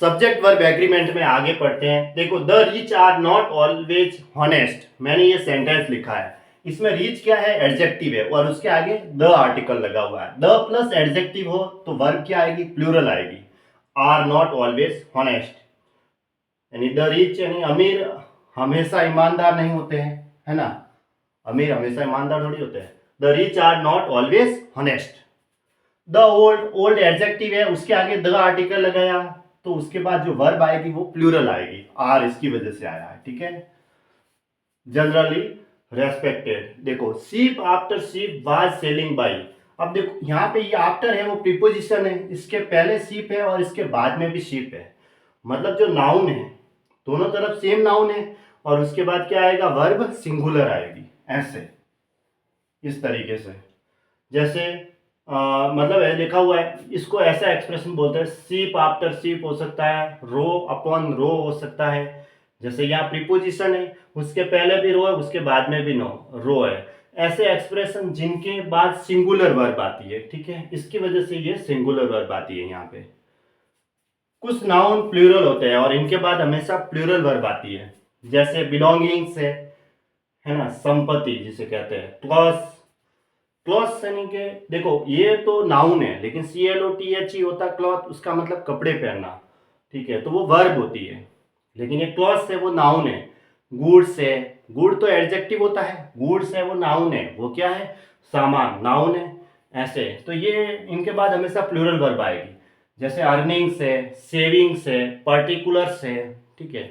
Subject verb agreement में आगे पढ़ते हैं। देखो, the rich are not always honest, मैंने ये सेंटेंस लिखा है। इसमें रिच क्या है? एडजेक्टिव है और उसके आगे द आर्टिकल लगा हुआ है। द प्लस एडजेक्टिव हो तो वर्ब क्या आएगी? प्लूरल आएगी। आर नॉट ऑलवेज हॉनेस्ट, यानी द रिच यानी अमीर हमेशा ईमानदार नहीं होते हैं, है ना। अमीर हमेशा ईमानदार थोड़ी होते हैं। The rich are not always honest. The old, old adjective है, उसके आगे द आर्टिकल लगाया तो उसके बाद जो वर्ब आएगी वो प्लूरल आएगी। आर इसकी वजह से आया है, ठीक है। जनरली रेस्पेक्टेड, देखो sheep after sheep was selling by. अब देखो यहाँ पे ये आफ्टर है वो प्रीपोजिशन है, इसके पहले शीप है और इसके बाद में भी शीप है, मतलब जो नाउन है दोनों तरफ सेम नाउन है और उसके बाद क्या आएगा? वर्ब सिंगुलर आएगी। ऐसे इस तरीके से, जैसे मतलब है लिखा हुआ है, इसको ऐसा एक्सप्रेशन बोलते हैं, सीप आफ्टर सीप हो सकता है, रो अपॉन रो हो सकता है। जैसे यहाँ प्रीपोजिशन है, उसके पहले भी रो है, उसके बाद में भी नो रो है। ऐसे एक्सप्रेशन जिनके बाद सिंगुलर वर्ब आती है, ठीक है, इसकी वजह से ये सिंगुलर वर्ब आती है यहाँ पे। कुछ नाउन प्लूरल होते हैं और इनके बाद हमेशा प्लूरल वर्ब आती है, जैसे बिलोंगिंग्स है ना, संपत्ति जिसे कहते हैं, क्लॉथ। क्लॉथ यानी कि देखो ये तो नाउन है, लेकिन CLOTH होता है क्लॉथ, उसका मतलब कपड़े पहनना, ठीक है, तो वो वर्ब होती है। लेकिन ये क्लॉथ है वो नाउन है। गुड्स है, गुड तो एडजेक्टिव होता है, गुड्स है वो नाउन है, वो क्या है? सामान, नाउन है। ऐसे तो ये इनके बाद हमेशा प्लूरल वर्ब आएगी, जैसे अर्निंग्स है, सेविंग्स है, पर्टिकुलर्स है, ठीक है,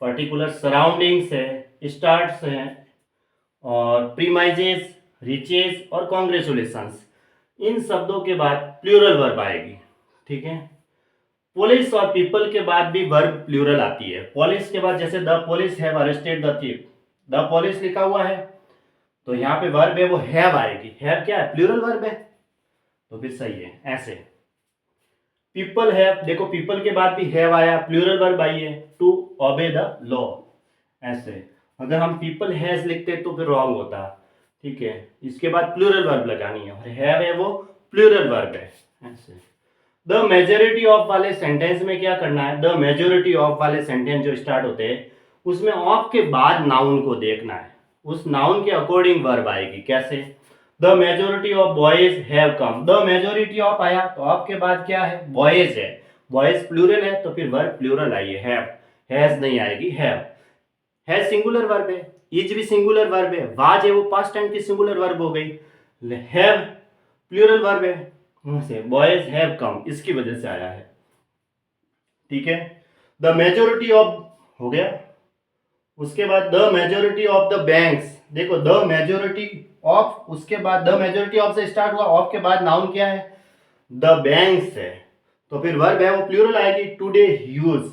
पर्टिकुलर, सराउंडिंग्स है, स्टार्ट्स है, और प्रीमाइजेस, रिचेस और कॉन्ग्रेचुलेशंस, इन शब्दों के बाद प्लूरल वर्ब आएगी, ठीक है। पुलिस और पीपल के बाद भी वर्ब प्लूरल आती है। पुलिस के बाद जैसे the police have arrested the thief, the police लिखा हुआ है तो यहाँ पे वर्ब है वो हैव आएगी। हैव क्या है? प्लूरल वर्ब है, तो फिर सही है। ऐसे पीपल हैव, देखो पीपल के बाद भी हैव आया, प्लूरल वर्ब आई है, टू ओबे द लॉ। ऐसे अगर हम पीपल हैज लिखते तो फिर रॉन्ग होता, ठीक है, इसके बाद प्लूरल वर्ब लगानी है और हैव है वो प्लूरल वर्ब है। ऐसे द मेजोरिटी ऑफ वाले सेंटेंस में क्या करना है? द मेजोरिटी ऑफ वाले सेंटेंस जो स्टार्ट होते हैं उसमें ऑफ के बाद नाउन को देखना है, उस नाउन के अकॉर्डिंग वर्ब आएगी। कैसे? The majority of boys have come, the majority of आया तो ऑफ के बाद क्या है? बॉयज है, बॉयज प्लूरल है तो फिर वर्ब प्लूरल आई है, हैव, हैज नहीं आएगी, हैव सिंगुलर वर्ब है, इज भी सिंगुलर वर्ब है, वाज है वो पास्ट टाइम की सिंगुलर वर्ब हो गई, हैव प्लूरल वर्ब है, से बॉयज हैव कम, इसकी वजह से आया है, ठीक है। द मेजोरिटी ऑफ हो गया, उसके बाद the majority of the banks, देखो द मेजोरिटी ऑफ, उसके बाद द मेजोरिटी ऑफ से स्टार्ट हुआ, ऑफ के बाद नाउन क्या है? द बैंक्स है, तो फिर वर्ब है वो प्लूरल आएगी, टुडे यूज।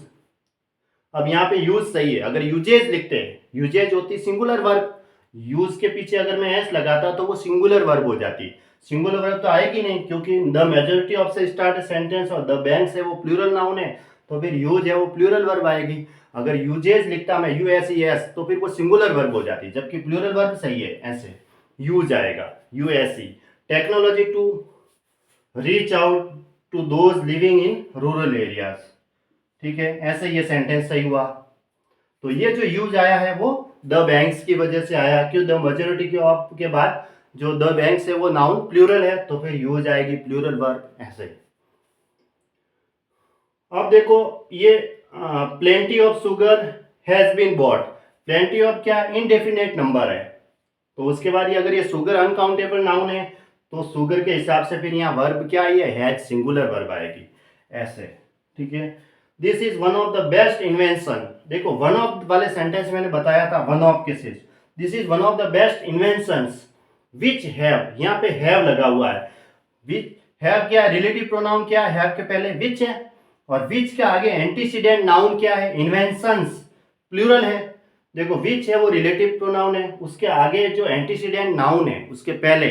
अब यहाँ पे यूज सही है, अगर यूजेज लिखते हैं, यूजेज होती सिंगुलर वर्ब, यूज के पीछे अगर मैं एस लगाता तो वो सिंगुलर वर्ब हो जाती। सिंगुलर वर्ब तो आएगी नहीं क्योंकि द मेजोरिटी ऑफ से स्टार्ट सेंटेंस और द बैंक्स है वो प्लूरल नाउन है, तो फिर यूज है वो प्लूरल वर्ब आएगी। अगर यूजेज लिखता मैं USES तो फिर वो सिंगुलर वर्ब हो जाती, जबकि प्लूरल वर्ब सही है, ऐसे यूज आएगा, USE। Technology to reach out to those living in rural areas, ठीक है, ऐसे ये सेंटेंस सही हुआ। तो ये जो यूज आया है वो द बैंक्स की वजह से आया, क्यों? द मेजोरिटी के ऑफ के बाद जो द बैंक्स है वो नाउन प्लूरल है तो फिर यूज आएगी प्लूरल वर्ब, ऐसे। अब देखो ये plenty of sugar has been bought, plenty of क्या? इनडेफिनेट नंबर है, तो उसके बाद ये अगर ये शुगर अनकाउंटेबल नाउन है तो शुगर के हिसाब से फिर यहाँ वर्ब क्या आई है? हैज सिंगुलर वर्ब आएगी, ऐसे, ठीक है। This is one of the best invention, देखो वन ऑफ वाले सेंटेंस मैंने बताया था वन ऑफ के साथ, this is one of the best inventions which have, यहाँ पे हैव लगा हुआ है, विच हैव क्या है? रिलेटिव प्रोनाउन क्या है? हैव के पहले विच है और विच के आगे एंटीसीडेंट नाउन क्या है? इन्वेंशंस, प्लूरल है। देखो विच है वो रिलेटिव प्रोनाउन है, उसके आगे जो एंटीसीडेंट नाउन है उसके पहले,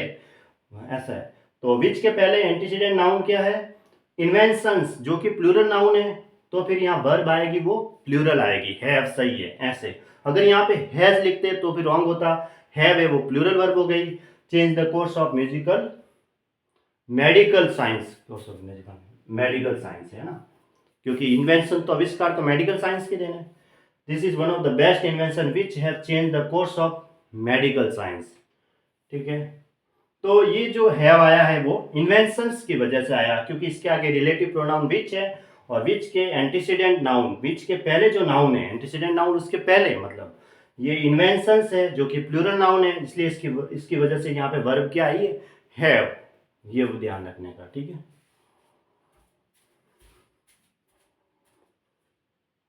ऐसा है, तो विच के पहले एंटीसीडेंट नाउन क्या है? इन्वेंशंस, जो कि प्लूरल नाउन है, तो फिर यहाँ वर्ब आएगी वो प्लूरल आएगी, हैव सही है, ऐसे। अगर यहाँ पे हैज लिखते तो फिर रॉन्ग होता, हैव है वो प्लूरल वर्ब हो गई। Change the course of medical science, course of medical science है ना, क्योंकि इन्वेंशन तो आविष्कार तो मेडिकल साइंस के देने। This is one of the best invention which have change the course of medical science. ठीक है, तो ये जो हैव आया है वो इन्वेंशंस की वजह से आया, क्योंकि इसके आगे रिलेटिव प्रोनाउन विच है और विच के एंटीसीडेंट नाउन, विच के पहले जो नाउन है, एंटीसीडेंट नाउन उसके पहले, मतलब ये इन्वेंशंस है जो कि प्लूरल नाउन है, इसलिए इसकी वजह से यहाँ पे वर्ब क्या आई है, हैव। ये ध्यान रखने का, ठीक है।